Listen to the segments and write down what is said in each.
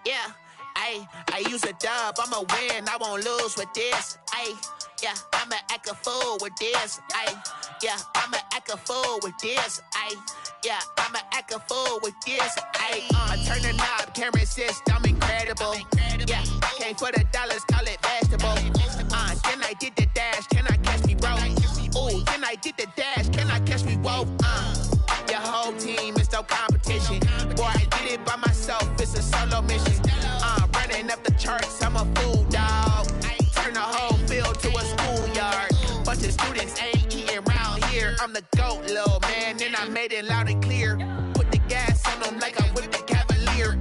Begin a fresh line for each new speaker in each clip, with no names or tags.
Yeah, I use a dub, I'ma win, I won't lose with this. Yeah, I'ma act a fool with this. Yeah, I'ma act a fool with this. Yeah, I'ma act a fool with this. I turn the knob, camera assist, I'm incredible. Yeah, came for the dollars, call it vegetable. Then I did the dash, can I catch me, bro? Ooh, then I did the dash, can I catch me, whoa? Your whole team is no competition. Boy, I did it by myself, it's a solo mission. Running up the charts, I'm a fool, dog. Turn the whole field to a schoolyard. Bunch of students ain't eating round here. I'm the GOAT, little man, and I made it loud and clear. Put the gas on them like I'm with the Cavalier.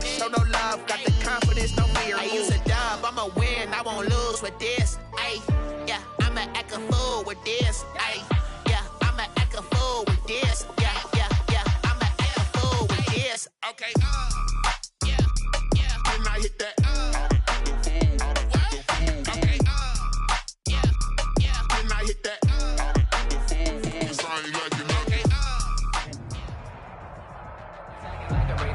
Show no love, got the confidence, no fear. I use a dub, I'ma win, I won't lose with this. Yeah, I'ma act a fool with this. Yeah, I'ma act a fool with this. Yeah, I'ma act a fool with this. Okay, yeah, can I hit that? Okay, yeah, can I hit that?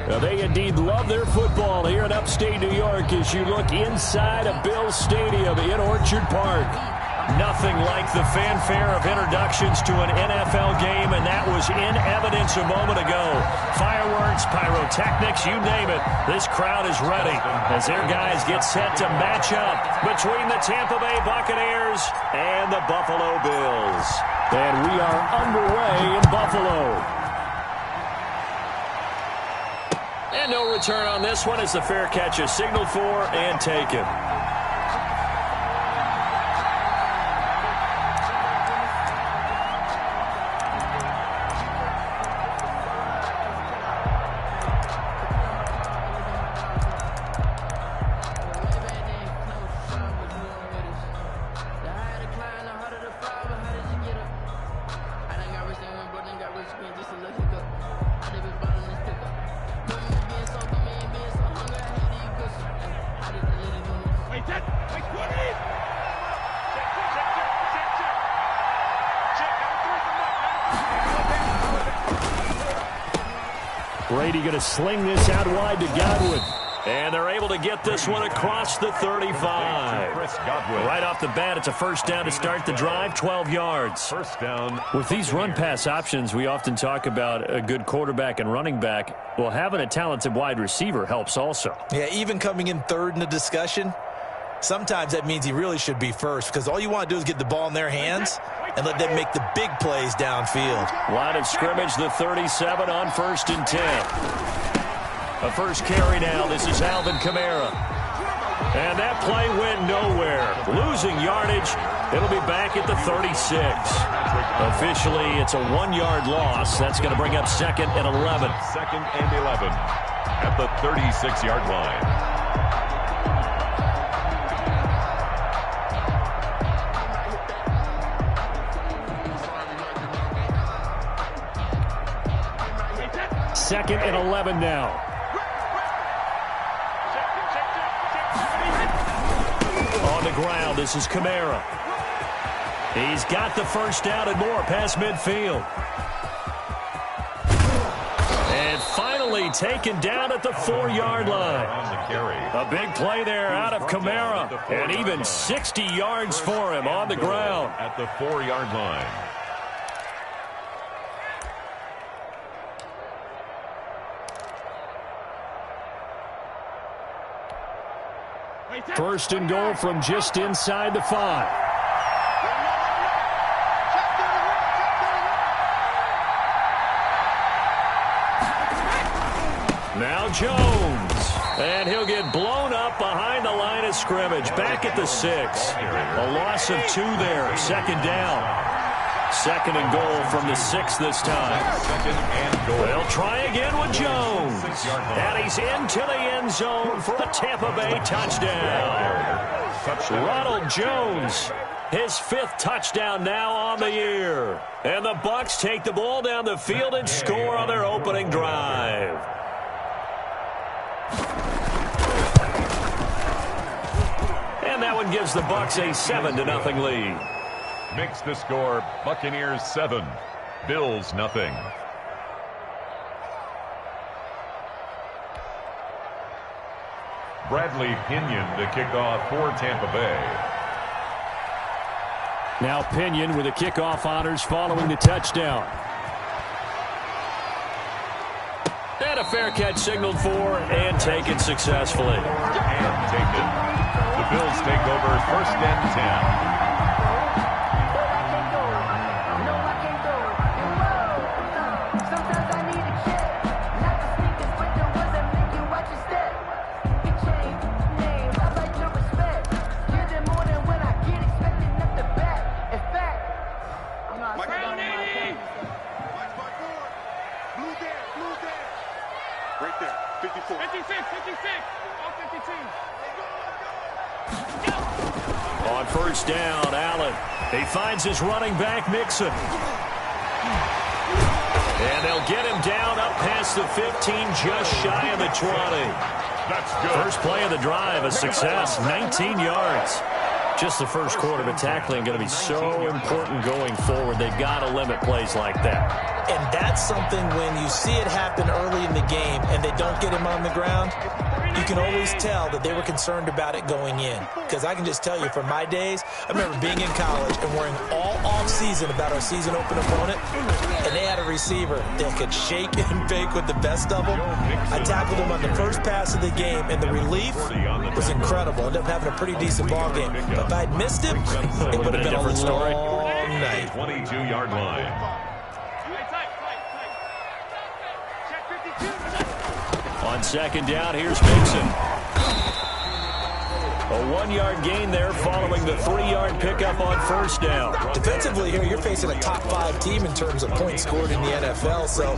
Well, they indeed love their football here in upstate New York as you look inside of Bills Stadium in Orchard Park. Nothing like the fanfare of introductions to an NFL game, and that was in evidence a moment ago. Fireworks, pyrotechnics, you name it. This crowd is ready as their guys get set to match up between the Tampa Bay Buccaneers and the Buffalo Bills. And we are underway in Buffalo. And no return on this one as the fair catch is signaled for and taken. Brady going to sling this out wide to Godwin. And they're able to get this one across the 35. Right off the bat, it's a first down to start the drive, 12 yards.
First down.
With these run-pass options, we often talk about a good quarterback and running back. Well, having a talented wide receiver helps also.
Yeah, even coming in third in the discussion, sometimes that means he really should be first because all you want to do is get the ball in their hands and let them make the big plays downfield.
Line of scrimmage, the 37 on 1st and 10. A first carry now. This is Alvin Kamara. And that play went nowhere. Losing yardage. It'll be back at the 36. Officially, it's a 1-yard loss. That's going to bring up 2nd and 11.
2nd and 11 at the 36-yard line.
Second and 11 now. On the ground, this is Kamara. He's got the first down and more past midfield. And finally taken down at the 4-yard line. A big play there out of Kamara. And even 60 yards for him on the ground.
At the 4-yard line.
First and goal from just inside the 5. Now Jones. And he'll get blown up behind the line of scrimmage. Back at the 6. A loss of 2 there. 2nd down. 2nd and goal from the 6 this time.
2nd and goal.
They'll try again with Jones. And he's into the end zone for a Tampa Bay touchdown. Ronald Jones, his 5th touchdown now on the year. And the Bucs take the ball down the field and score on their opening drive. And that one gives the Bucs a 7-0 lead.
Makes the score Buccaneers 7, Bills nothing. . Bradley Pinion to kick off for Tampa Bay.
Now Pinion with the kickoff honors following the touchdown. And a fair catch signaled for and taken successfully.
And taken. The Bills take over 1st and 10.
Right there, 54. 56, 56, all 52.
On 1st down, Allen. He finds his running back, Mixon. And they'll get him down up past the 15, just shy of the 20.
That's good.
First play of the drive, a success, 19 yards. Just the first quarter, but tackling going to be so important going forward. They've got to limit plays like that.
And that's something when you see it happen early in the game and they don't get him on the ground, you can always tell that they were concerned about it going in. Because I can just tell you from my days, I remember being in college and worrying all off-season about our season open opponent, and they had a receiver that could shake and bake with the best of them. I tackled him on the first pass of the game, and the relief was incredible. Ended up having a pretty decent ball game. But if I'd missed him, it would have been a different story. Night.
22-yard line.
On 2nd down, here's Mixon. A 1-yard gain there following the 3-yard pickup on 1st down.
Defensively here, you're facing a top 5 team in terms of points scored in the NFL. So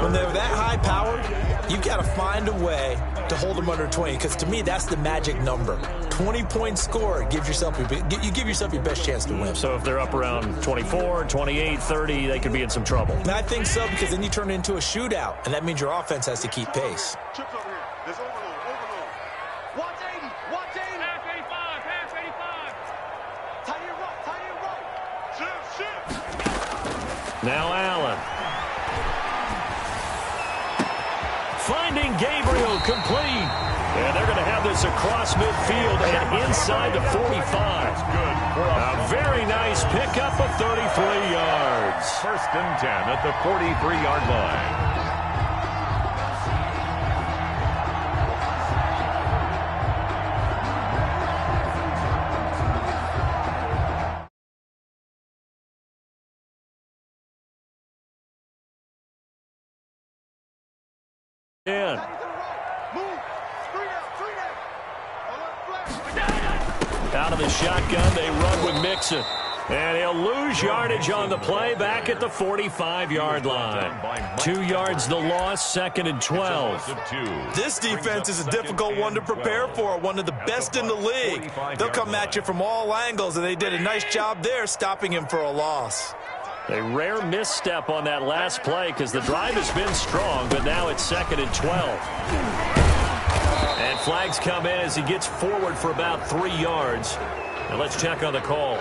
when they're that high powered, you've got to find a way to hold them under 20. Because to me, that's the magic number. 20 points scored gives yourself you give yourself your best chance to win.
So if they're up around 24, 28, 30, they could be in some trouble.
And I think so, because then you turn it into a shootout, and that means your offense has to keep pace.
Chips over here. There's overload. Watch 80. Watch 80. Pass 85. Pass 85. Tight end right. Tight end right. Shift.
Now Allen. Finding Gabriel complete. And they're going to have this across midfield and inside the 45. A very nice pickup of 33 yards.
1st and 10 at the 43-yard line.
Yeah. Out of the shotgun, they run with Mixon. And he'll lose yardage on the play back at the 45-yard line. 2 yards the loss, 2nd and 12.
This defense is a difficult one to prepare for, one of the best in the league. They'll come at you from all angles, and they did a nice job there stopping him for a loss.
A rare misstep on that last play because the drive has been strong, but now it's 2nd and 12. And flags come in as he gets forward for about 3 yards. Now let's check on the call.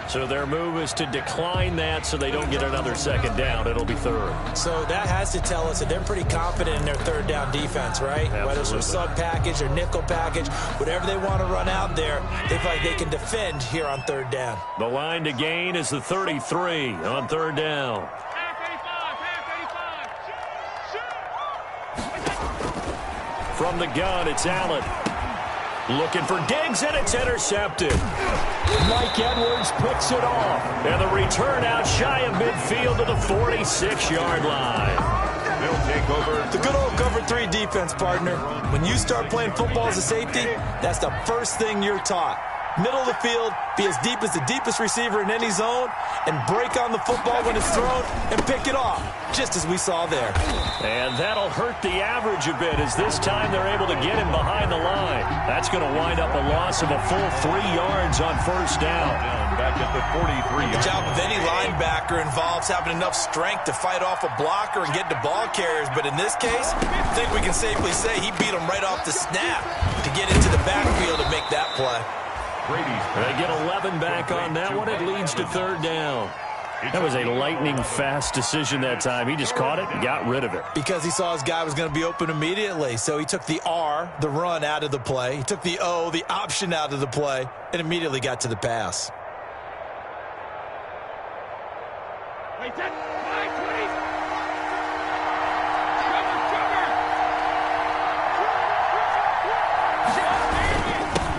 So their move is to decline that so they don't get another 2nd down. It'll be 3rd.
So that has to tell us that they're pretty confident in their 3rd down defense, right?
Absolutely. Whether it's
a sub package or nickel package, whatever they want to run out there, they feel like they can defend here on 3rd down.
The line to gain is the 33 on 3rd down. From the gun, it's Allen. Looking for Diggs, and it's intercepted. Mike Edwards picks it off. And the return out shy of midfield to the 46-yard line.
They'll take over.
The good old cover 3 defense, partner. When you start playing football as a safety, that's the first thing you're taught. Middle of the field, be as deep as the deepest receiver in any zone, and break on the football when it's thrown and pick it off, just as we saw there.
And that'll hurt the average a bit as this time they're able to get him behind the line. That's going to wind up a loss of a full 3 yards on 1st down.
Back at the 43.
The job of any linebacker involves having enough strength to fight off a blocker and get to ball carriers. But in this case, I think we can safely say he beat him right off the snap to get into the backfield and make that play.
They get 11 back on that one. It leads to 3rd down. That was a lightning-fast decision that time. He just caught it and got rid of it.
Because he saw his guy was going to be open immediately. So he took the R, the run, out of the play. He took the O, the option, out of the play, and immediately got to the pass.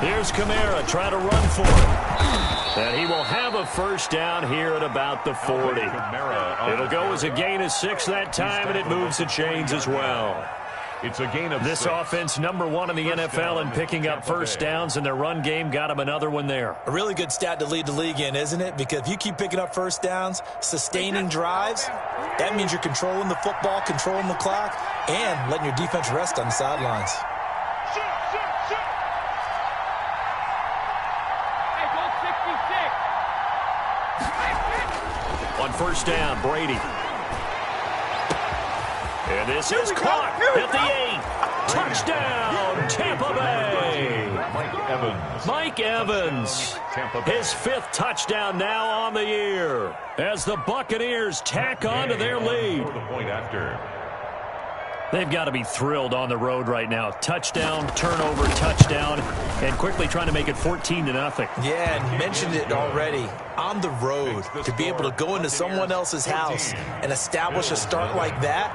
Here's Kamara trying to run for it. And he will have a first down here at about the 40. It'll go as a gain of 6 that time, and it moves the chains as well.
It's a gain of
this
6.
offense, number 1 in the NFL in picking up first downs, and their run game got him another one there.
A really good stat to lead the league in, isn't it? Because if you keep picking up first downs, sustaining drives, that means you're controlling the football, controlling the clock, and letting your defense rest on the sidelines.
On first down, Brady. And this is caught at the 8. Touchdown, Tampa Bay. Mike Evans. His 5th touchdown now on the year as the Buccaneers tack on to their lead. They've got to be thrilled on the road right now. Touchdown, turnover, touchdown, and quickly trying to make it 14-0.
Yeah, and mentioned it already. On the road, to be able to go into someone else's house and establish a start like that,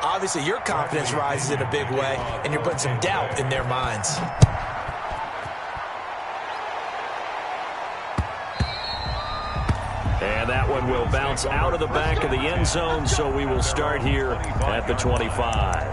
obviously your confidence rises in a big way, and you're putting some doubt in their minds.
And that one will bounce out of the back of the end zone, so we will start here at the 25.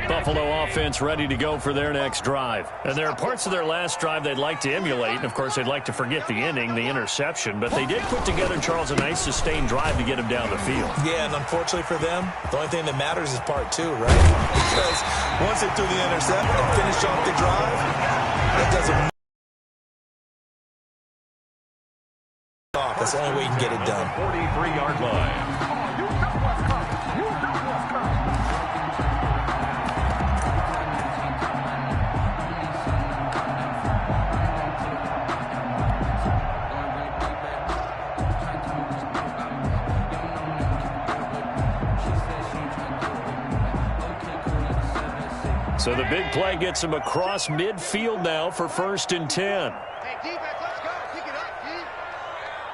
Buffalo offense ready to go for their next drive. And there are parts of their last drive they'd like to emulate. And, of course, they'd like to forget the inning, the interception. But they did put together, Charles, a nice sustained drive to get him down the field.
Yeah, and unfortunately for them, the only thing that matters is part 2, right? Because once they threw the interception and finished off the drive, that doesn't. That's the only way you can get it done.
43-yard line.
So the big play gets him across midfield now for 1st and 10.
Hey, defense, let's go. Pick it up, D.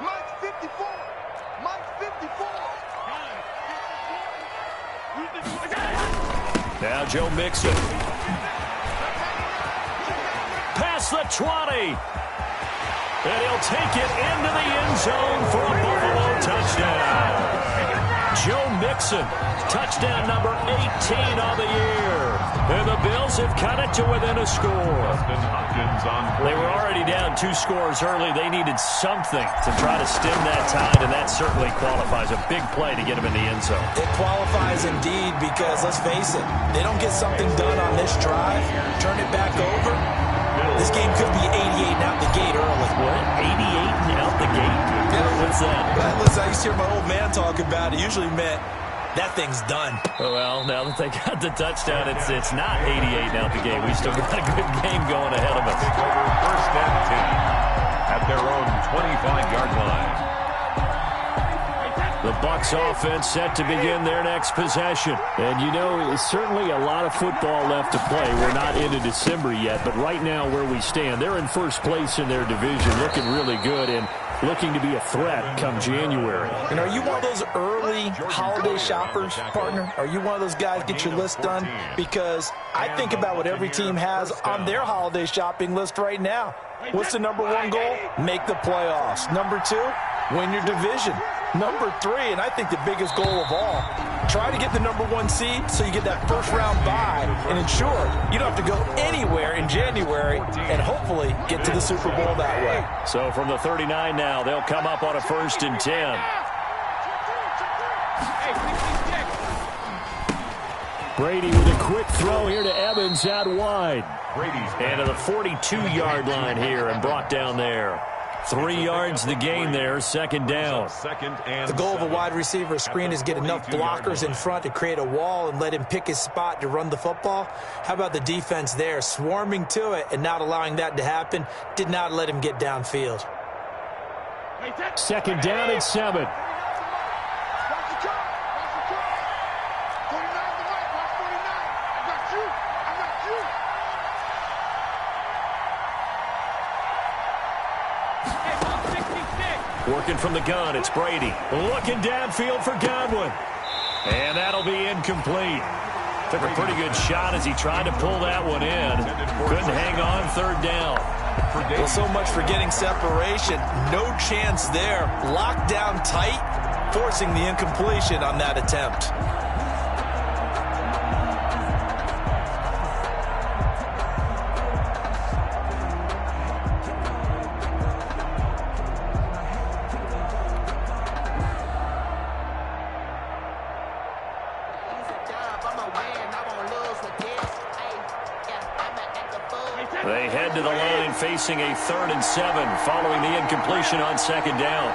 Mike's 54. Mike's 54.
Now Joe Mixon. Past the 20. And he'll take it into the end zone for a Buffalo touchdown. Joe Mixon, touchdown number 18 on the year. And the Bills have cut it to within a score. They were already down 2 scores early. They needed something to try to stem that tide, and that certainly qualifies. A big play to get him in the end zone.
It qualifies indeed because, let's face it, they don't get something done on this drive, turn it back over, this game could be 88 and out the gate early.
What? 88 and out the gate?
Yeah.
What's that?
Well, listen, I used to hear my old man talk about it. Usually meant that thing's done.
Well, now that they got the touchdown, it's not 88 and out the gate. We still got a good game going ahead of us.
First and 10 at their own 25-yard line.
The Bucs offense set to begin their next possession. And, you know, there's certainly a lot of football left to play. We're not into December yet, but right now where we stand, they're in first place in their division, looking really good and looking to be a threat come January.
And are you one of those early holiday shoppers, partner? Are you one of those guys get your list done? Because I think about what every team has on their holiday shopping list right now. What's the number 1 goal? Make the playoffs. Number 2, win your division. Number 3, and I think the biggest goal of all, try to get the number 1 seed so you get that first round bye and ensure you don't have to go anywhere in January and hopefully get to the Super Bowl that way.
So from the 39 now, they'll come up on a 1st and 10. Brady with a quick throw here to Evans out wide. And to the 42-yard line here and brought down there. 3 yards the gain there, second down.
The goal of a wide receiver screen is get enough blockers in front to create a wall and let him pick his spot to run the football. How about the defense there, swarming to it and not allowing that to happen? Did not let him get downfield.
Second down and 7. Working from the gun, it's Brady. Looking downfield for Godwin. And that'll be incomplete. Took a pretty good shot as he tried to pull that one in. Couldn't hang on, third down.
Well, so much for getting separation. No chance there. Locked down tight, forcing the incompletion on that attempt.
They head to the line facing a 3rd and 7 following the incompletion on second down.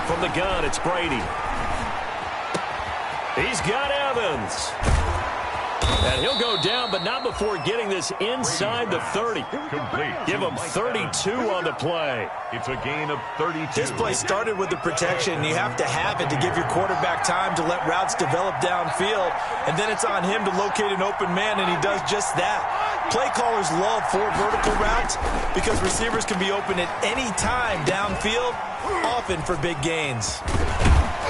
From the gun, it's Brady. He's got Evans. And he'll go down, but not before getting this inside the 30.
Complete.
Give him 32 on the play.
It's a gain of 32.
This play started with the protection. You have to have it to give your quarterback time to let routes develop downfield. And then it's on him to locate an open man, and he does just that. Play callers love 4 vertical routes because receivers can be open at any time downfield, often for big gains.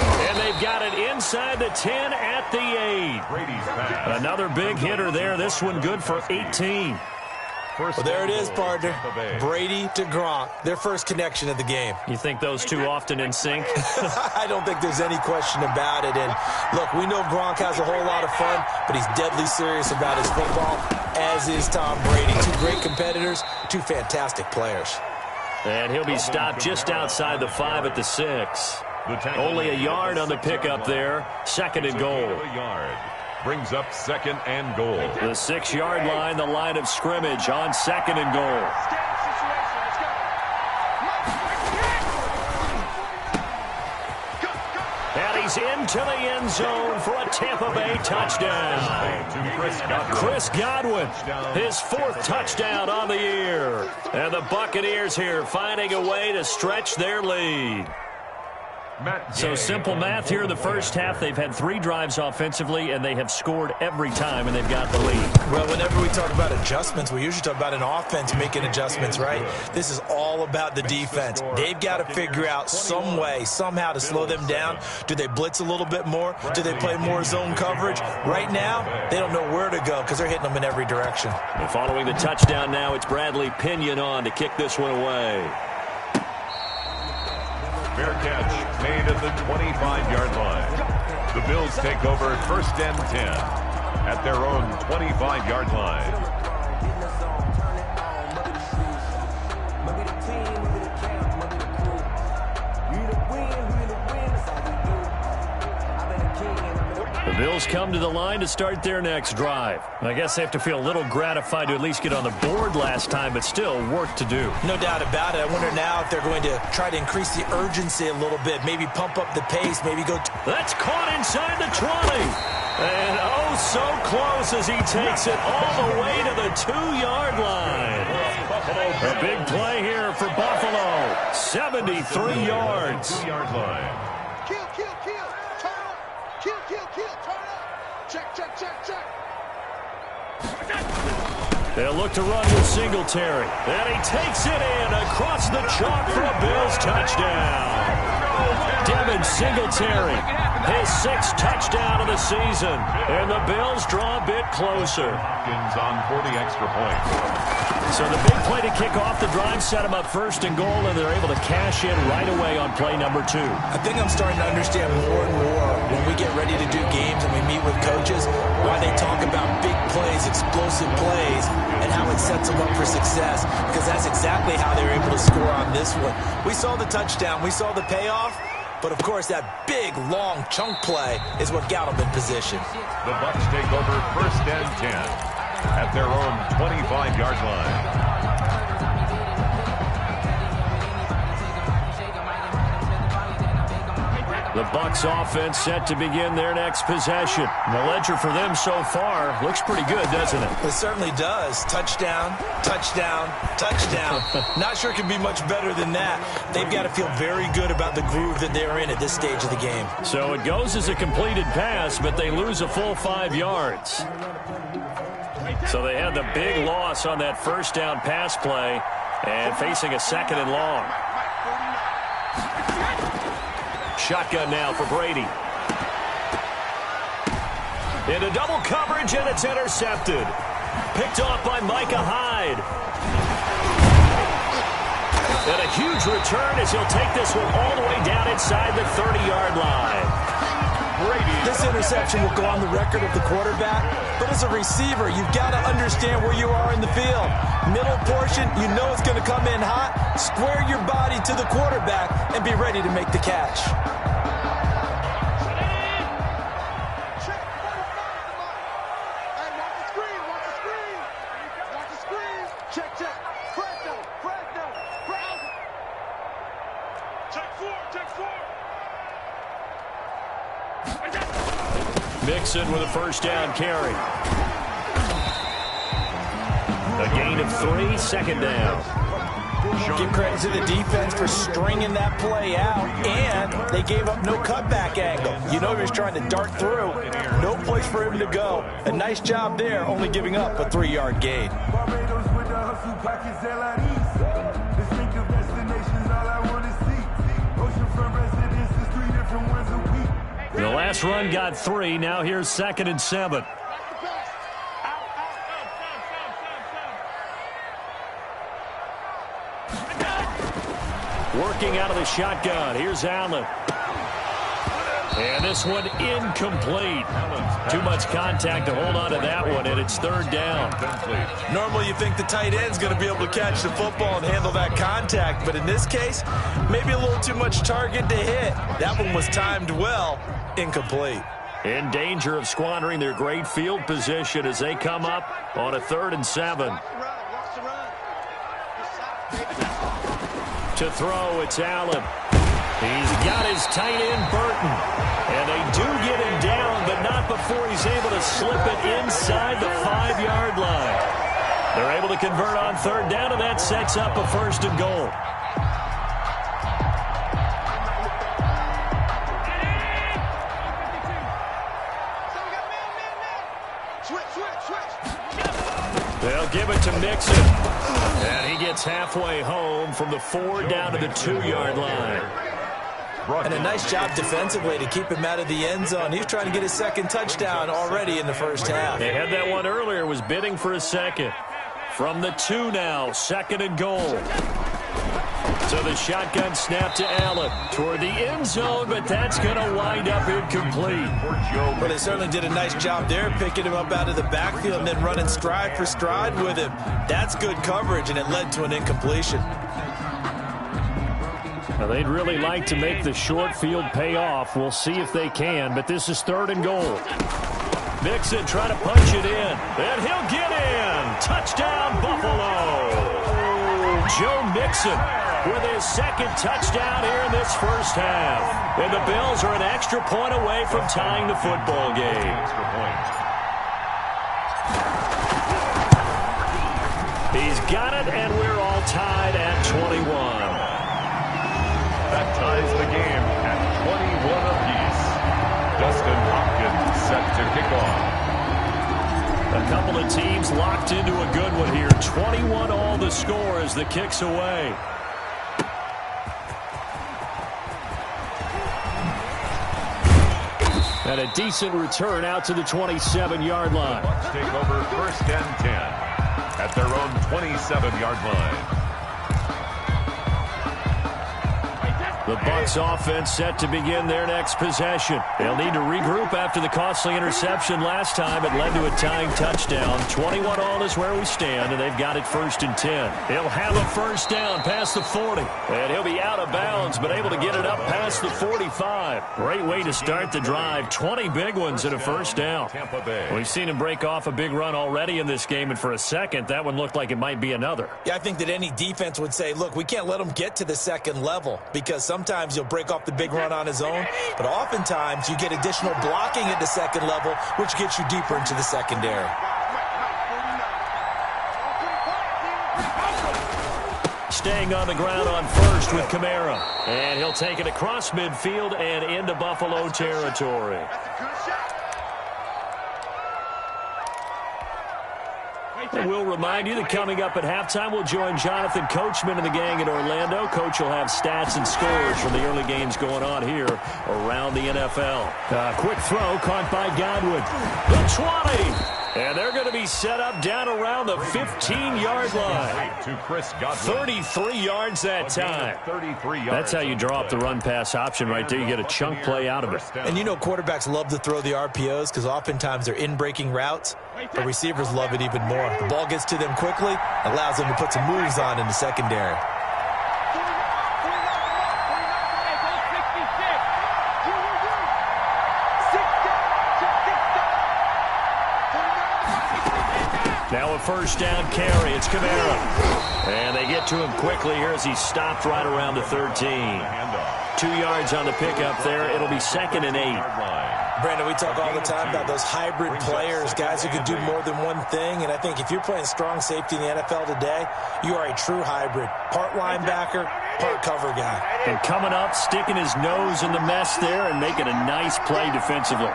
And they've got it inside the 10 at the 8.
Brady's pass.
Another big hitter there. This one good for 18.
Well, there it is, partner. Brady to Gronk, their first connection of the game.
You think those two often in sync?
I don't think there's any question about it. And, look, we know Gronk has a whole lot of fun, but he's deadly serious about his football, as is Tom Brady. 2 great competitors, 2 fantastic players.
And he'll be stopped just outside the 5 at the 6. Only a yard on the pickup there. Second and goal.
Brings up 2nd and goal.
The 6-yard line, the line of scrimmage on 2nd and goal. And he's into the end zone for a Tampa Bay touchdown. Chris Godwin, his 4th touchdown on the year. And the Buccaneers here finding a way to stretch their lead. So simple math here in the first half. They've had 3 drives offensively, and they have scored every time, and they've got the lead.
Well, whenever we talk about adjustments, we usually talk about an offense making adjustments, right? This is all about the defense. They've got to figure out some way, somehow to slow them down. Do they blitz a little bit more? Do they play more zone coverage? Right now, they don't know where to go because they're hitting them in every direction.
And following the touchdown now, it's Bradley Pinion on to kick this one away.
Fair catch made at the 25-yard line. The Bills take over 1st and 10 at their own 25-yard line.
The Bills come to the line to start their next drive. I guess they have to feel a little gratified to at least get on the board last time, but still work to do.
No doubt about it. I wonder now if they're going to try to increase the urgency a little bit, maybe pump up the pace, maybe go...
That's caught inside the 20. And oh, so close as he takes it all the way to the 2-yard line. A big play here for Buffalo. 73 yards.
2-yard line.
Kill, kill, kill. Turn up. Kill, kill, kill. Turn up. Check, check, check, check.
They'll look to run with Singletary. And he takes it in across the chalk for a Bills touchdown. Devin Singletary, his 6th touchdown of the season. And the Bills draw a bit closer.
Hopkins on 40 extra points.
So the big play to kick off the drive set them up 1st and goal, and they're able to cash in right away on play number 2.
I think I'm starting to understand more and more when we get ready to do games and we meet with coaches why they talk about big plays, explosive plays, and how it sets them up for success, because that's exactly how they were able to score on this one. We saw the touchdown. We saw the payoff. But, of course, that big, long chunk play is what got them in position.
The Bucs take over 1st and 10 at their own 25-yard line.
The Bucs offense set to begin their next possession. The ledger for them so far looks pretty good, doesn't it?
It certainly does. Touchdown, touchdown, touchdown. Not sure it can be much better than that. They've got to feel very good about the groove that they're in at this stage of the game.
So it goes as a completed pass, but they lose a full 5 yards. So they had the big loss on that first down pass play and facing a 2nd and long. Shotgun now for Brady. Into double coverage, and it's intercepted. Picked off by Micah Hyde. And a huge return as he'll take this one all the way down inside the 30-yard line. Brady.
This interception will go on the record of the quarterback, but as a receiver, you've got to understand where you are in the field. Middle portion, you know it's going to come in hot. Square your body to the quarterback and be ready to make the catch.
Mixon with a first down carry. A gain of 3, 2nd down.
Give credit to the defense for stringing that play out, and they gave up no cutback angle. You know he was trying to dart through. No place for him to go. A nice job there, only giving up a 3-yard gain.
The last run got 3. Now here's 2nd and 7. Working out of the shotgun. Here's Allen. And this one incomplete. Too much contact to hold on to that one, and it's 3rd down.
Normally you think the tight end's going to be able to catch the football and handle that contact, but in this case, maybe a little too much target to hit. That one was timed well. Incomplete.
In danger of squandering their great field position as they come up on a 3rd and 7. To throw, it's Allen. He's got his tight end, Burton. And they do get him down, but not before he's able to slip it inside the 5-yard line. They're able to convert on 3rd down, and that sets up a 1st and goal. They'll give it to Mixon. And he gets halfway home from the 4 down to the 2-yard line.
And a nice job defensively to keep him out of the end zone. He's trying to get his 2nd touchdown already in the first half.
They had that one earlier, was bidding for a 2nd. From the 2 now, 2nd and goal. So the shotgun snap to Allen toward the end zone, but that's going to wind up incomplete.
Well, they certainly did a nice job there, picking him up out of the backfield and then running stride for stride with him. That's good coverage, and it led to an incompletion.
Now, they'd really like to make the short field pay off. We'll see if they can, but this is 3rd and goal. Mixon trying to punch it in, and he'll get in. Touchdown, Buffalo. Joe Mixon with his 2nd touchdown here in this first half. And the Bills are an extra point away from tying the football game. He's got it, and we're all tied at 21.
That ties the game at 21 apiece. Dustin Hopkins set to kick off.
A couple of teams locked into a good one here. 21 all the score as the kick's away. And a decent return out to the 27-yard line.
Bucs take over 1st and 10 at their own 27-yard line.
The Bucs offense set to begin their next possession. They'll need to regroup after the costly interception last time. It led to a tying touchdown. 21-all is where we stand, and they've got it 1st and 10. He'll have a first down past the 40, and he'll be out of bounds, but able to get it up past the 45. Great way to start the drive. 20 big ones and a first down. We've seen him break off a big run already in this game, and for a second, that one looked like it might be another.
Yeah, I think that any defense would say, look, we can't let him get to the second level, because sometimes you'll break off the big run on his own, but oftentimes you get additional blocking at the second level, which gets you deeper into the secondary.
Staying on the ground on first with Kamara. And he'll take it across midfield and into Buffalo territory. And we'll remind you that coming up at halftime, we'll join Jonathan Coachman and the gang in Orlando. Coach will have stats and scores from the early games going on here around the NFL. Quick throw caught by Godwin. The 20. And they're going to be set up down around the 15-yard line.
To Chris Godwin.
33 yards that time.
33 yards.
That's how you draw up the run-pass option right there. You get a chunk play out of it.
And you know quarterbacks love to throw the RPOs because oftentimes they're in-breaking routes. The receivers love it even more. The ball gets to them quickly, allows them to put some moves on in the secondary.
Now a first down carry. It's Kamara. And they get to him quickly here as he stopped right around the 13. 2 yards on the pickup there. It'll be 2nd and 8.
Brandon, we talk all the time about those hybrid players, guys who can do more than one thing. And I think if you're playing strong safety in the NFL today, you are a true hybrid. Part linebacker, part cover guy.
And coming up, sticking his nose in the mess there and making a nice play defensively.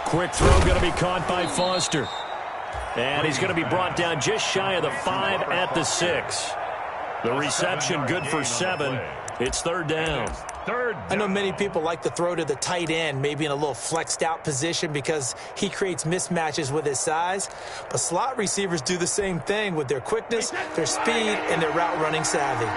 Quick throw going to be caught by Foster. And he's going to be brought down just shy of the 5 at the 6. The reception good for 7. It's 3rd down.
I know many people like to throw to the tight end, maybe in a little flexed out position because he creates mismatches with his size. But slot receivers do the same thing with their quickness, their speed, and their route running savvy.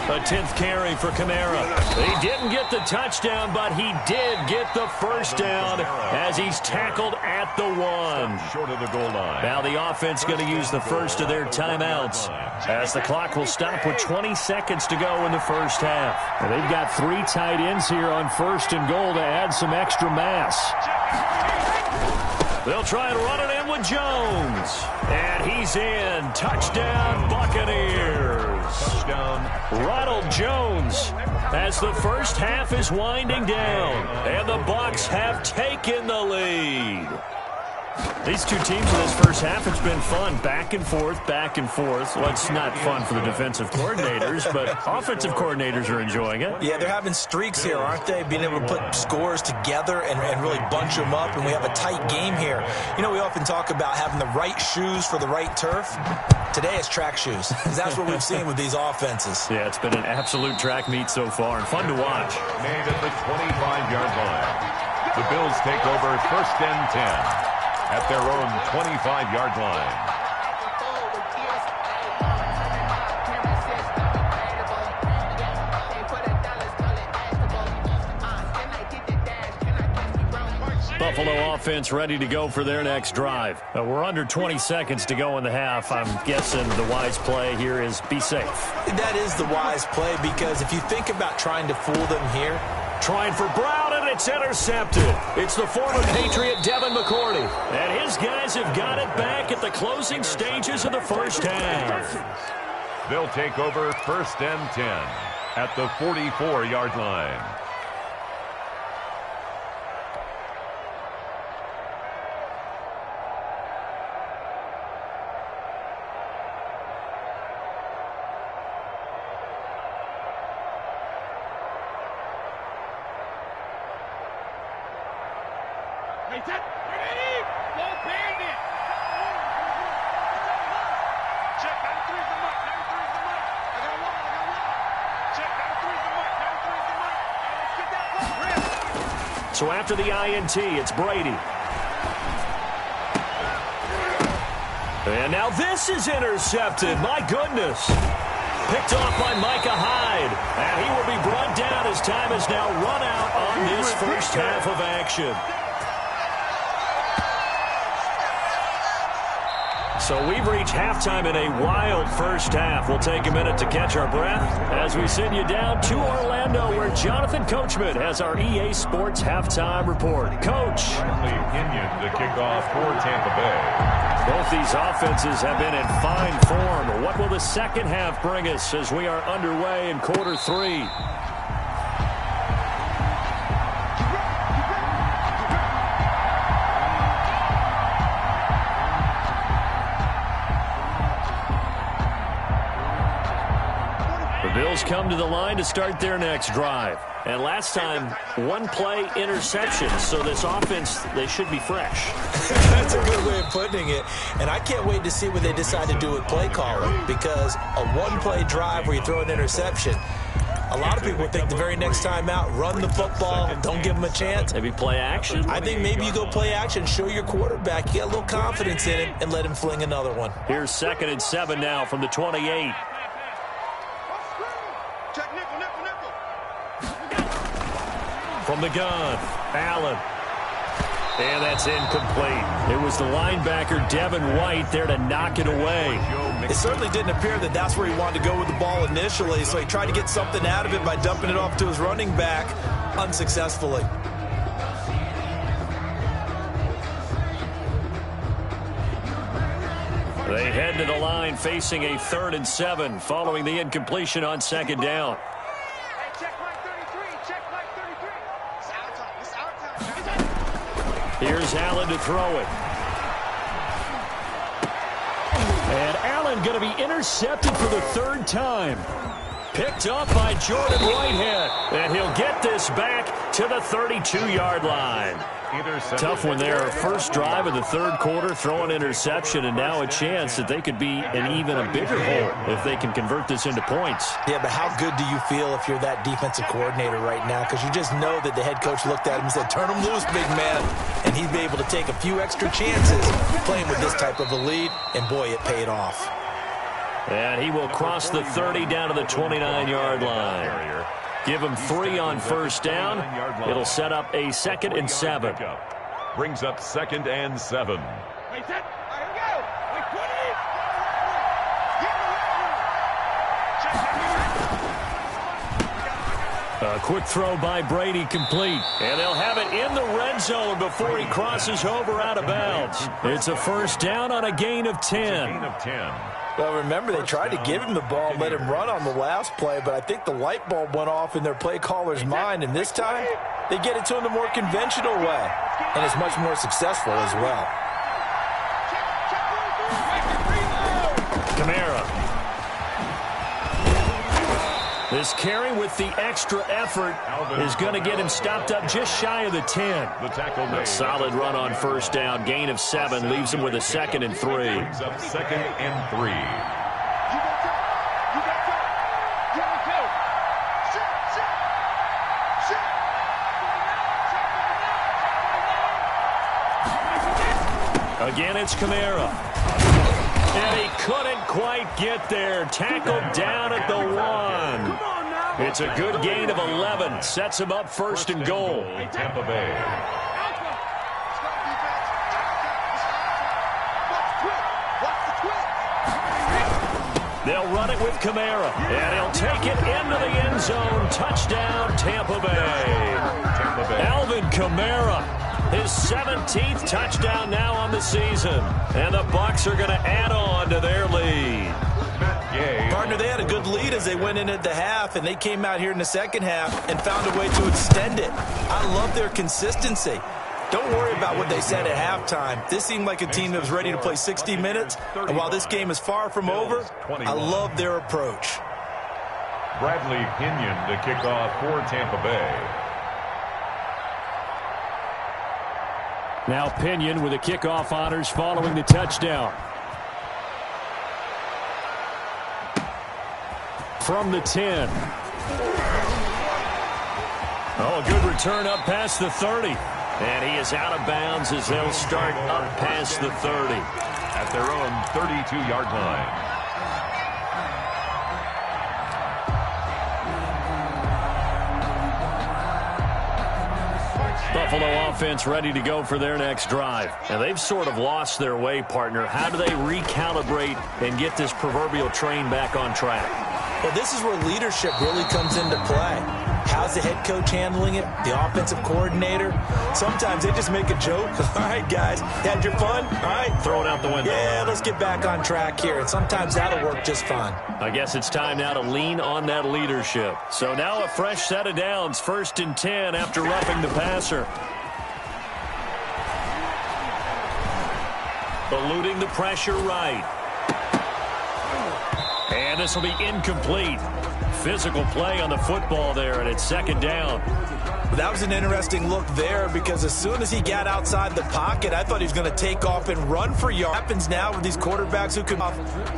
A 10th carry for Kamara. He didn't get the touchdown, but he did get the first down as he's tackled at the 1.
Short of the goal line.
Now the offense going to use the first of their timeouts as the clock will stop with 20 seconds to go in the first half. And they've got 3 tight ends here on 1st and goal to add some extra mass. They'll try and run it in with Jones. And he's in. Touchdown, Buccaneers.
Touchdown.
Ronald Jones as the first half is winding down. And the Bucs have taken the lead. These two teams in this first half, it's been fun. Back and forth, back and forth. Well, it's not fun for the defensive coordinators, but offensive coordinators are enjoying it.
Yeah, they're having streaks here, aren't they? Being able to put scores together and really bunch them up, and we have a tight game here. You know, we often talk about having the right shoes for the right turf. Today it's track shoes. That's what we've seen with these offenses.
Yeah, it's been an absolute track meet so far and fun to watch.
Made at the 25-yard line. The Bills take over 1st and 10. At their own 25-yard line.
Buffalo offense ready to go for their next drive. We're under 20 seconds to go in the half. I'm guessing the wise play here is be safe.
That is the wise play because if you think about trying to fool them here.
Trying for Brown, and it's intercepted. It's the former Patriot Devin McCourty. And his guys have got it back at the closing stages of the first half.
They'll take over 1st and 10 at the 44-yard line.
Check, 93's the mic. 93's the mic. I got one. Check, 93's the mic.
So after the INT, it's Brady. And now this is intercepted. My goodness. Picked off by Micah Hyde. And he will be brought down as time is now run out on this first half of action. So we've reached halftime in a wild first half. We'll take a minute to catch our breath as we send you down to Orlando, where Jonathan Coachman has our EA Sports halftime report. Coach.
Kenyon to kick off for Tampa Bay.
Both these offenses have been in fine form. What will the second half bring us as we are underway in quarter three? Bills come to the line to start their next drive. And last time, one-play interception. So this offense, they should be fresh.
That's a good way of putting it. And I can't wait to see what they decide to do with play calling, because a one-play drive where you throw an interception, a lot of people think the very next time out, run the football, don't give them a chance.
Maybe play action?
I think maybe you go play action, show your quarterback, you get a little confidence in him, and let him fling another one.
Here's 2nd and 7 now from the 28. From the gun, Allen. And that's incomplete. It was the linebacker, Devin White, there to knock it away.
It certainly didn't appear that that's where he wanted to go with the ball initially, so he tried to get something out of it by dumping it off to his running back unsuccessfully.
They head to the line facing a 3rd and 7 following the incompletion on 2nd down. Here's Allen to throw it. And Allen going to be intercepted for the 3rd time. Picked up by Jordan Whitehead. And he'll get this back to the 32-yard line. Tough one there. First drive of the 3rd quarter, throw an interception, and now a chance that they could be in even a bigger hole if they can convert this into points.
Yeah, but how good do you feel if you're that defensive coordinator right now? Because you just know that the head coach looked at him and said, turn him loose, big man. And he'd be able to take a few extra chances playing with this type of a lead, and boy, it paid off.
And he will cross the 30 down to the 29-yard line. Give him 3 on first down. It'll set up a 2nd and 7.
Brings up 2nd and 7.
A quick throw by Brady, complete. And they'll have it in the red zone before he crosses over out of bounds. It's a first down on a gain of 10.
Well, remember, they tried to give him the ball and let him run on the last play, but I think the light bulb went off in their play caller's mind, and this time they get it to him the more conventional way, and it's much more successful as well.
Kamara. This carry with the extra effort is going to get him stopped up just shy of the 10. A solid run on first down. Gain of 7 leaves him with a 2nd and 3.
Brings up 2nd and 3.
Again, it's Kamara. And he couldn't quite get there. Tackled down at the 1. It's a good gain of 11. Sets him up 1st and goal.
Tampa Bay.
They'll run it with Kamara. And he'll take it into the end zone. Touchdown, Tampa Bay. Alvin Kamara. His 17th touchdown now on the season. And the Bucs are going to add on to their lead.
Partner, they had a good lead as they went in at the half, and they came out here in the second half and found a way to extend it. I love their consistency. Don't worry about what they said at halftime. This seemed like a team that was ready to play 60 minutes, and while this game is far from over, I love their approach.
Bradley Kenyon to kick off for Tampa Bay.
Now Pinion with the kickoff honors following the touchdown. From the 10. Oh, a good return up past the 30. And he is out of bounds as they'll start up past the 30.
At their own 32-yard line.
Buffalo offense ready to go for their next drive. And they've sort of lost their way, partner. How do they recalibrate and get this proverbial train back on track?
Well, this is where leadership really comes into play. How's the head coach handling it? The offensive coordinator? Sometimes they just make a joke. All right, guys, had your fun? All right.
Throw it out the window.
Yeah, let's get back on track here. And sometimes that'll work just fine.
I guess it's time now to lean on that leadership. So now a fresh set of downs, 1st and 10 after roughing the passer. Eluding the pressure right. And this will be incomplete. Physical play on the football there, and it's 2nd down.
That was an interesting look there because as soon as he got outside the pocket, I thought he was going to take off and run for yards. What happens now with these quarterbacks who can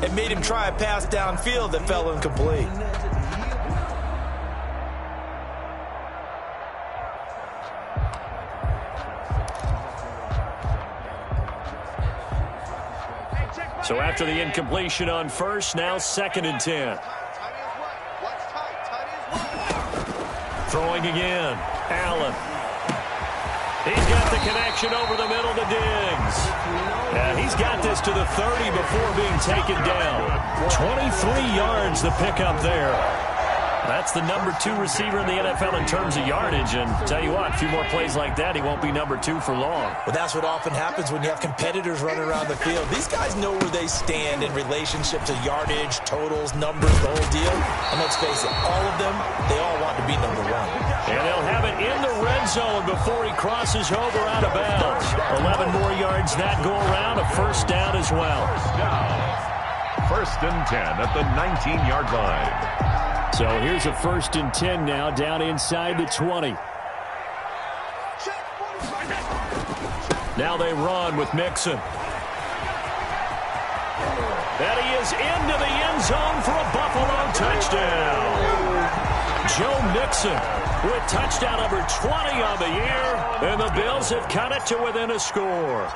it made him try a pass downfield that fell incomplete.
So after the incompletion on 1st, now 2nd and 10. Throwing again. Allen. He's got the connection over the middle to Diggs. And he's got this to the 30 before being taken down. 23 yards the pickup there. That's the number 2 receiver in the NFL in terms of yardage. And tell you what, a few more plays like that, he won't be number 2 for long.
Well, that's what often happens when you have competitors running around the field. These guys know where they stand in relationship to yardage, totals, numbers, the whole deal. And let's face it, all of them, they all want to be number 1.
And they'll have it in the red zone before he crosses over out of bounds. 11 more yards that go around, a 1st down as well.
1st and 10 at the 19-yard line.
So here's a 1st and 10 now, down inside the 20. Now they run with Mixon. And he is into the end zone for a Buffalo touchdown. Joe Mixon with touchdown number 20 on the year, and the Bills have cut it to within a score.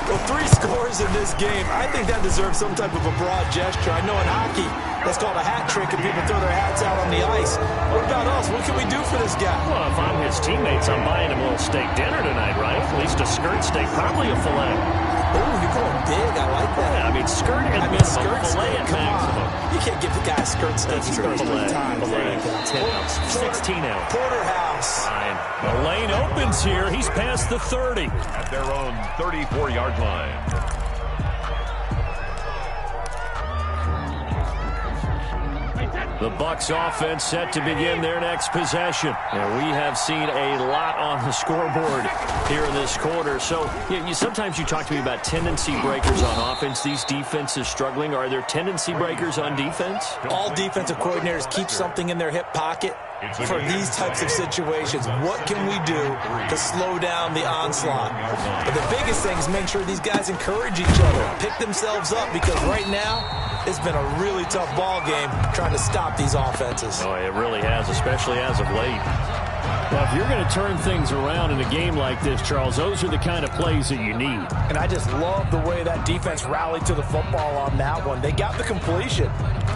Well, 3 scores in this game. I think that deserves some type of a broad gesture. I know in hockey, that's called a hat trick, and people throw their hats out on the ice. What about us? What can we do for this guy?
Well, if I'm his teammates, I'm buying him a little steak dinner tonight, right? At least a skirt steak, probably a filet.
Oh, you're going big. I like that.
Yeah, I mean, skirt at minimum, filet at maximum.
You can't give the guy a skirt steak.
That's true. Filet, 10 ounce, 16 ounce.
Porterhouse.
Fine. The lane opens here. He's past the 30.
At their own 34-yard line.
The Bucs offense set to begin their next possession. And we have seen a lot on the scoreboard here in this quarter. So sometimes you talk to me about tendency breakers on offense. These defenses struggling. Are there tendency breakers on defense?
All defensive coordinators keep something in their hip pocket for these types of situations. What can we do to slow down the onslaught? But the biggest thing is make sure these guys encourage each other, pick themselves up, because right now it's been a really tough ball game trying to stop these offenses.
Oh, it really has, especially as of late. Well, if you're going to turn things around in a game like this, Charles, those are the kind of plays that you need.
And I just love the way that defense rallied to the football on that one. They got the completion,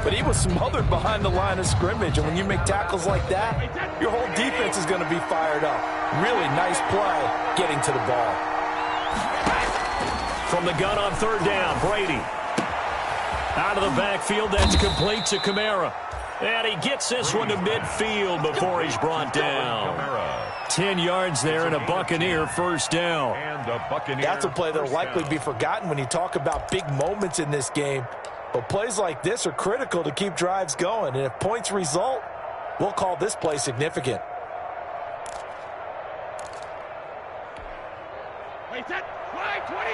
but he was smothered behind the line of scrimmage. And when you make tackles like that, your whole defense is going to be fired up. Really nice play getting to the ball.
From the gun on 3rd down, Brady. Out of the backfield, that's complete to Kamara. And he gets this one to midfield before he's brought down. 10 yards there and a Buccaneer 1st down.
That's a play that will likely be forgotten when you talk about big moments in this game. But plays like this are critical to keep drives going. And if points result, we'll call this play significant.
Wait, that flag 20.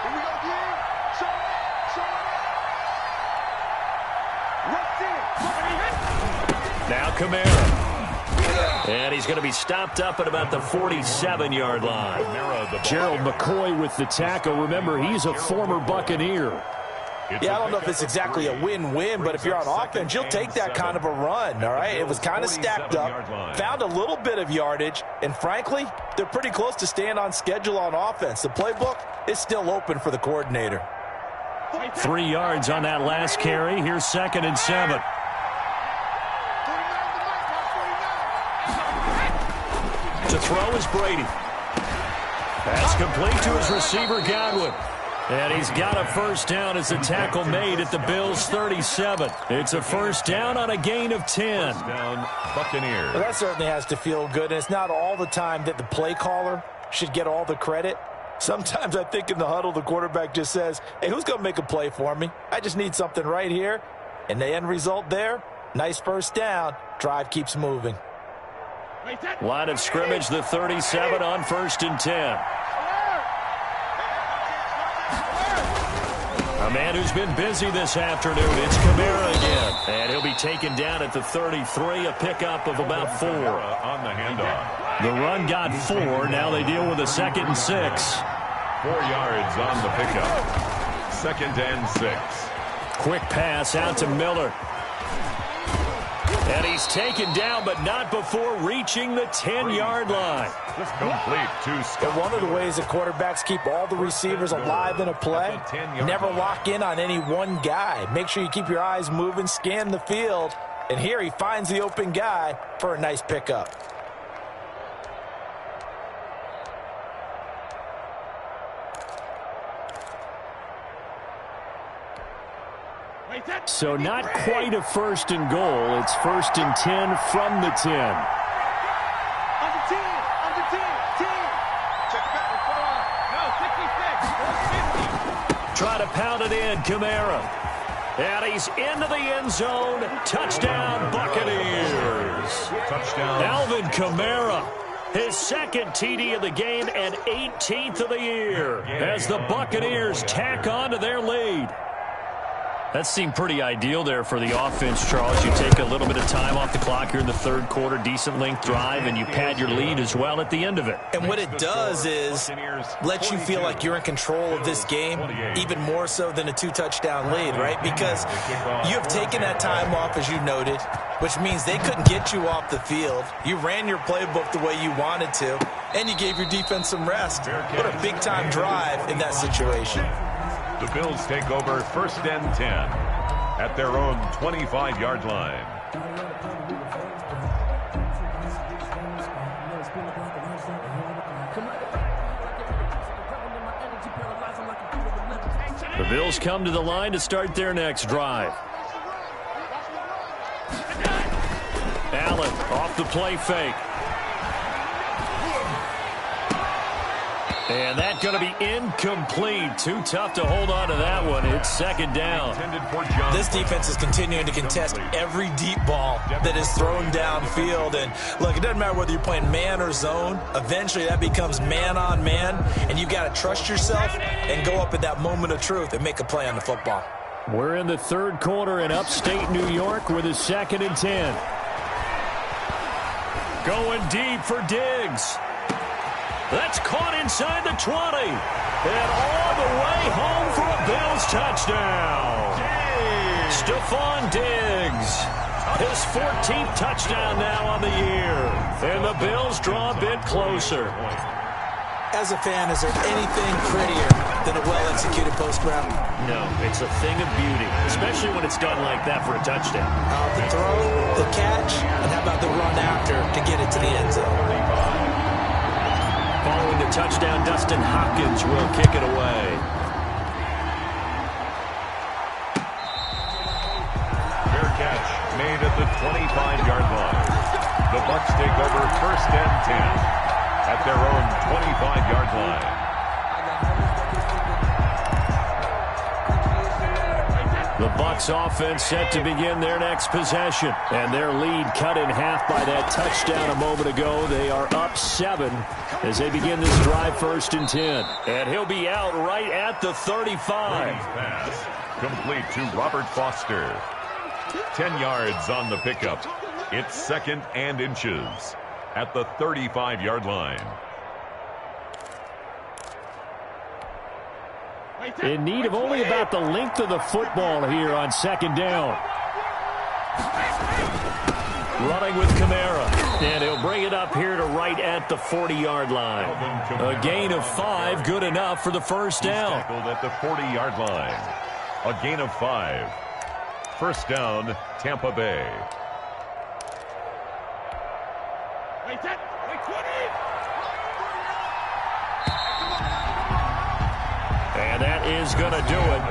Here we go, again.
Now Kamara. And he's going to be stopped up at about the 47-yard line. Gerald McCoy with the tackle. Remember, he's a former Buccaneer.
Yeah, I don't know if it's exactly a win-win, but if you're on offense, you'll take that kind of a run, all right? It was kind of stacked up, found a little bit of yardage, and frankly, they're pretty close to staying on schedule on offense. The playbook is still open for the coordinator.
3 yards on that last carry. Here's 2nd and 7. To throw is Brady. That's complete to his receiver, Godwin. And he's got a first down as the tackle made at the Bills' 37. It's a first down on a gain of 10.
First down, Buccaneers.
Well, that certainly has to feel good, and it's not all the time that the play caller should get all the credit. Sometimes I think in the huddle, the quarterback just says, hey, who's going to make a play for me? I just need something right here. And the end result there, nice first down. Drive keeps moving.
Line of scrimmage, the 37 on 1st and 10. A man who's been busy this afternoon, it's Kamara again. And he'll be taken down at the 33, a pickup of about 4.
On the handoff.
The run got 4. Now they deal with a 2nd and 6.
4 yards on the pickup. 2nd and 6.
Quick pass out to Miller. And he's taken down, but not before reaching the 10-yard line.
Complete to Scott.
And one of the ways that quarterbacks keep all the receivers alive in a play, never lock in on any one guy. Make sure you keep your eyes moving, scan the field. And here he finds the open guy for a nice pickup.
So not quite a 1st and goal. It's 1st and 10 from the 10.
Under 10, under 10, 10. Check it back, no, 66, 50.
Try to pound it in, Kamara. And he's into the end zone. Touchdown, Buccaneers.
Touchdown.
Alvin Kamara, his 2nd TD of the game and 18th of the year as the Buccaneers tack on to their lead. That seemed pretty ideal there for the offense, Charles. You take a little bit of time off the clock here in the 3rd quarter, decent length drive, and you pad your lead as well at the end of it.
And what it does is let you feel like you're in control of this game, even more so than a 2-touchdown lead, right? Because you have taken that time off, as you noted, which means they couldn't get you off the field. You ran your playbook the way you wanted to, and you gave your defense some rest. What a big-time drive in that situation.
The Bills take over 1st and 10 at their own 25-yard line.
The Bills come to the line to start their next drive. Allen off the play fake. And that's going to be incomplete. Too tough to hold on to that one. It's 2nd down.
This defense is continuing to contest every deep ball that is thrown downfield. And look, it doesn't matter whether you're playing man or zone. Eventually that becomes man on man. And you've got to trust yourself and go up at that moment of truth and make a play on the football.
We're in the 3rd quarter in upstate New York with a 2nd and 10. Going deep for Diggs. That's caught inside the 20. And all the way home for a Bills touchdown. Stephon Diggs. His 14th touchdown now on the year. And the Bills draw a bit closer.
As a fan, is there anything prettier than a well-executed post route?
No, it's a thing of beauty, especially when it's done like that for a touchdown.
The throw, the catch, and how about the run after to get it to the end zone?
Following the touchdown, Dustin Hopkins will kick it away.
Fair catch made at the 25-yard line. The Bucs take over 1st and 10 at their own 25-yard line.
The Bucs offense set to begin their next possession. And their lead cut in half by that touchdown a moment ago. They are up 7 as they begin this drive 1st and 10. And he'll be out right at the 35.
Pass complete to Robert Foster. 10 yards on the pickup. It's 2nd and inches at the 35-yard line.
In need of only about the length of the football here on second down. Running with Kamara. And he'll bring it up here to right at the 40-yard line. A gain of 5, good enough for the first down.
Tackled at the 40-yard line. A gain of 5. First down, Tampa Bay.
And that is going to do it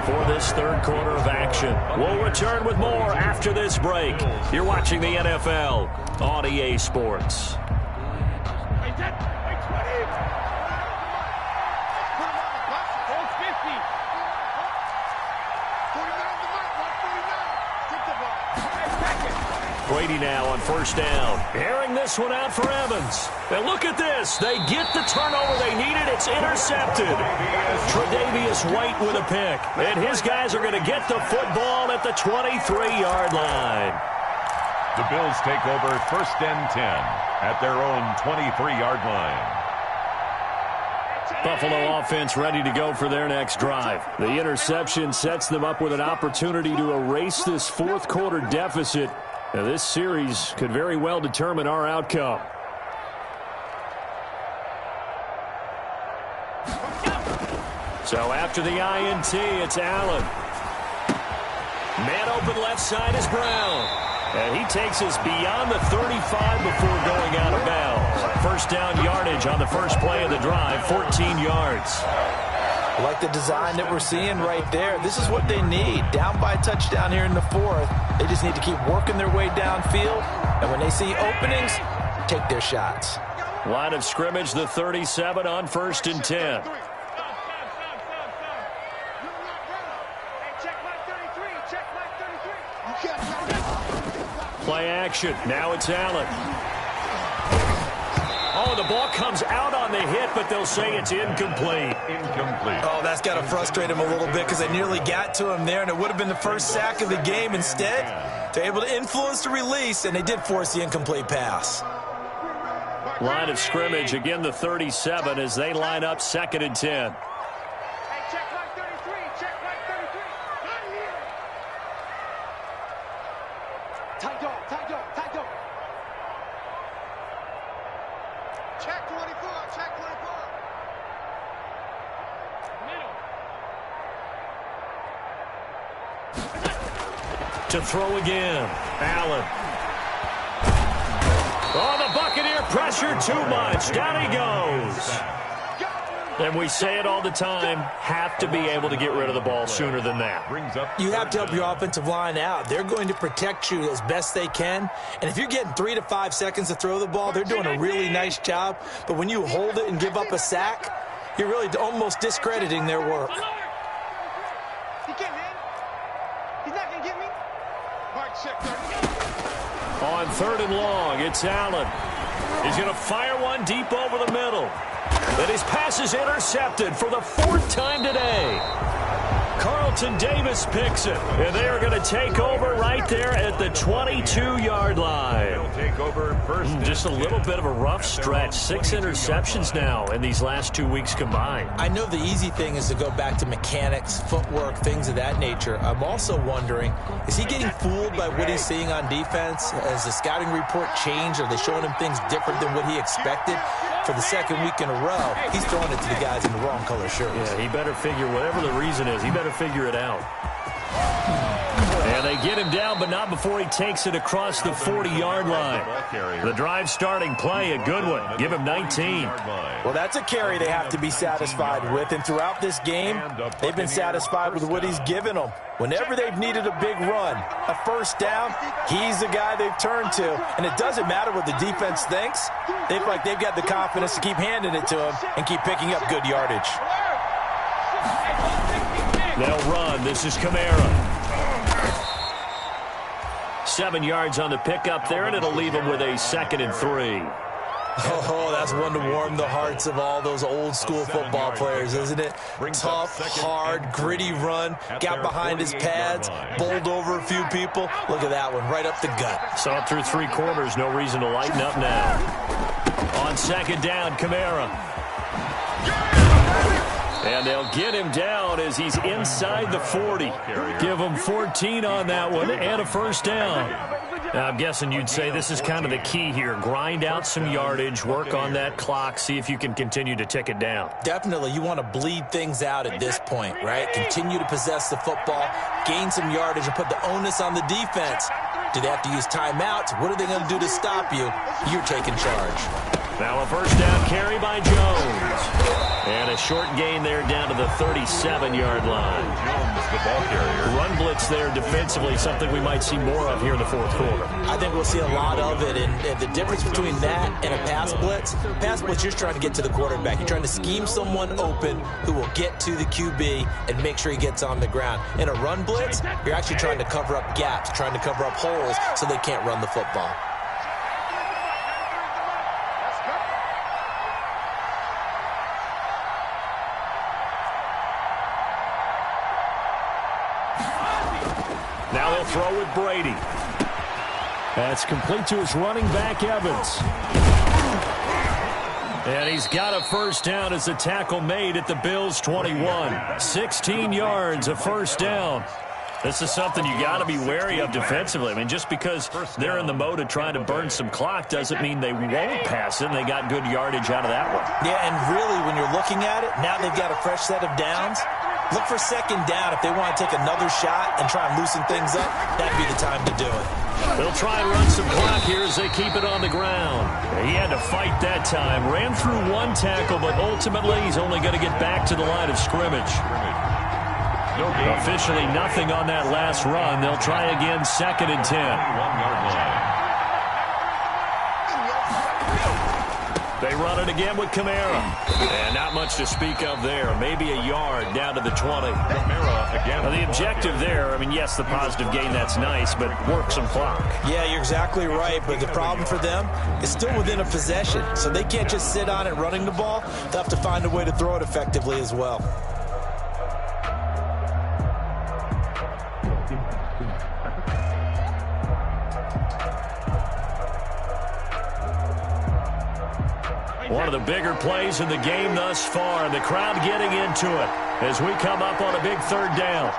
for this third quarter of action. We'll return with more after this break. You're watching the NFL on EA Sports. Brady now on first down. Airing this one out for Evans. And look at this. They get the turnover they needed. It's intercepted. Tre'Davious White with a pick. And his guys are going to get the football at the 23-yard line.
The Bills take over first and 10 at their own 23-yard line.
Buffalo offense ready to go for their next drive. The interception sets them up with an opportunity to erase this fourth quarter deficit. Now, this series could very well determine our outcome. So after the INT, it's Allen. Man open left side is Brown. And he takes us beyond the 35 before going out of bounds. First down yardage on the first play of the drive, 14 yards.
I like the design that we're seeing right there. This is what they need. Down by a touchdown here in the fourth. They just need to keep working their way downfield. And when they see openings, take their shots.
Line of scrimmage, the 37 on first and 10. Play action. Now it's Allen. Oh, the ball comes out on the hit, but they'll say it's incomplete.
Incomplete.
Oh, that's got to frustrate him a little bit because they nearly got to him there, and it would have been the first sack of the game. Instead, they're able to influence the release, and they did force the incomplete pass.
Line of scrimmage, again the 37 as they line up second and 10. To throw again, Allen. Oh, the Buccaneer pressure too much. Down he goes. And we say it all the time, have to be able to get rid of the ball sooner than that.
You have to help your offensive line out. They're going to protect you as best they can. And if you're getting 3 to 5 seconds to throw the ball, they're doing a really nice job. But when you hold it and give up a sack, you're really almost discrediting their work.
On third and long, it's Allen. He's going to fire one deep over the middle. And his pass is intercepted for the fourth time today. Carlton Davis picks it. And they are going to take over right there at the 22-yard line.
Take over first.
Just a little bit of a rough stretch. 6 interceptions now in these last 2 weeks combined.
I know the easy thing is to go back to mechanics, footwork, things of that nature. I'm also wondering, is he getting fooled by what he's seeing on defense? Has the scouting report changed? Are they showing him things different than what he expected? For the second week in a row, he's throwing it to the guys in the wrong color shirts.
Yeah, he better figure, whatever the reason is, he better figure it out. And they get him down, but not before he takes it across the 40-yard line. The drive starting play, a good one. Give him 19.
Well, that's a carry they have to be satisfied with. And throughout this game, they've been satisfied with what he's given them. Whenever they've needed a big run, a first down, he's the guy they've turned to. And it doesn't matter what the defense thinks. They feel like they've got the confidence to keep handing it to him and keep picking up good yardage.
They'll run. This is Kamara. 7 yards on the pickup there, and it'll leave him with a 2nd and 3.
Oh, that's one to warm the hearts of all those old-school football players, isn't it? Tough, hard, gritty run, got behind his pads, bowled over a few people. Look at that one, right up the gut.
Saw it through 3 quarters, no reason to lighten up now. On second down, Kamara. And they'll get him down as he's inside the 40. Give him 14 on that one and a first down. Now, I'm guessing you'd say this is kind of the key here. Grind out some yardage, work on that clock, see if you can continue to tick it down.
Definitely. You want to bleed things out at this point, right? Continue to possess the football, gain some yardage, and put the onus on the defense. Do they have to use timeouts? What are they going to do to stop you? You're taking charge.
Now a first down carry by Jones. And a short gain there down to the 37-yard line.
Jones, the ball carrier.
Run blitz there defensively, something we might see more of here in the fourth quarter.
I think we'll see a lot of it, and the difference between that and a pass blitz, you're trying to get to the quarterback. You're trying to scheme someone open who will get to the QB and make sure he gets on the ground. In a run blitz, you're actually trying to cover up gaps, trying to cover up holes so they can't run the football.
Now they'll throw with Brady. That's complete to his running back, Evans. And he's got a first down as the tackle made at the Bills' 21. 16 yards, a first down. This is something you got to be wary of defensively. I mean, just because they're in the mode of trying to burn some clock doesn't mean they won't pass it, and they got good yardage out of that one.
Yeah, and really, when you're looking at it, now they've got a fresh set of downs. Look for second down if they want to take another shot and try and loosen things up. That'd be the time to do it.
They'll try and run some clock here as they keep it on the ground. He had to fight that time. Ran through one tackle, but ultimately he's only going to get back to the line of scrimmage. Officially nothing on that last run. They'll try again, 2nd and 10.
1-yard line.
They run it again with Kamara. And not much to speak of there. Maybe a yard down to the 20.
Kamara again.
Now, the objective there, I mean, yes, the positive gain, that's nice, but work some clock.
Yeah, you're exactly right, but the problem for them is still within a possession, so they can't just sit on it running the ball. They'll have to find a way to throw it effectively as well.
One of the bigger plays in the game thus far, and the crowd getting into it as we come up on a big 3rd down.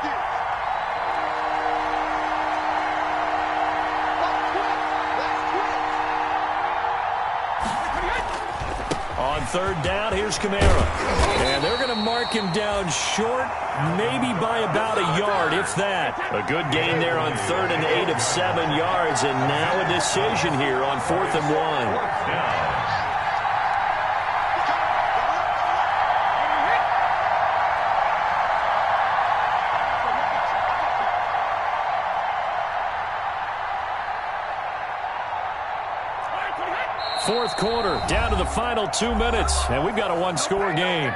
On 3rd down, here's Kamara. And they're going to mark him down short, maybe by about a yard, if that. A good gain there on 3rd and 8 of 7 yards, and now a decision here on 4th and 1. Fourth quarter, down to the final 2 minutes, and we've got a one-score game.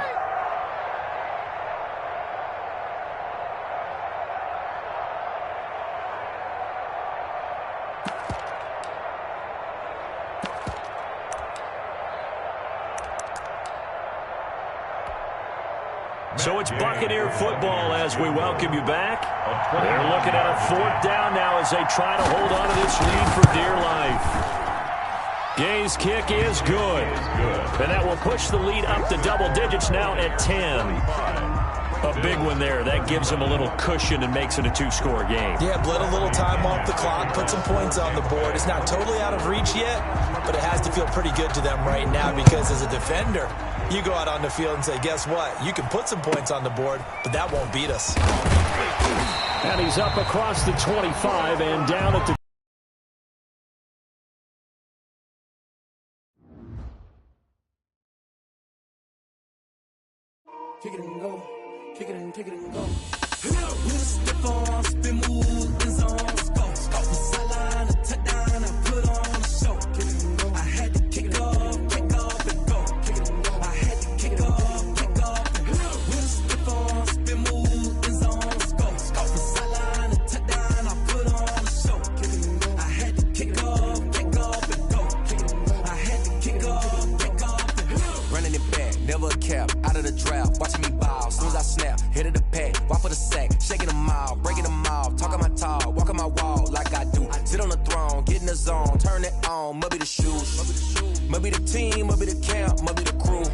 So it's Buccaneer football as we welcome you back. They're looking at a 4th down now as they try to hold on to this lead for dear life. Gay's kick is good. And that will push the lead up to double digits now at 10. A big one there. That gives them a little cushion and makes it a 2-score game.
Yeah, bled a little time off the clock, put some points on the board. It's not totally out of reach yet, but it has to feel pretty good to them right now because as a defender, you go out on the field and say, guess what? You can put some points on the board, but that won't beat us.
And he's up across the 25 and down at the
kick it and go, kick it and go. With a stiff arm, spin move, in zone, go. From sideline to touchdown, I put on a show. I had to kick off and go. I had to kick off and go. With a stiff arm, spin move, in zone, go. From sideline to touchdown, I put on a show. I had to kick off and go. I had to kick off and go. Running it back, never a cap, out of the draft, watching me ball. Soon as I snap, hit of the pack, walk for the sack, shaking them all, breaking them all, talking my talk, walking my wall like I do. Sit on the throne, get in the zone, turn it on, maybe the shoes, maybe the team, maybe the camp, maybe the crew.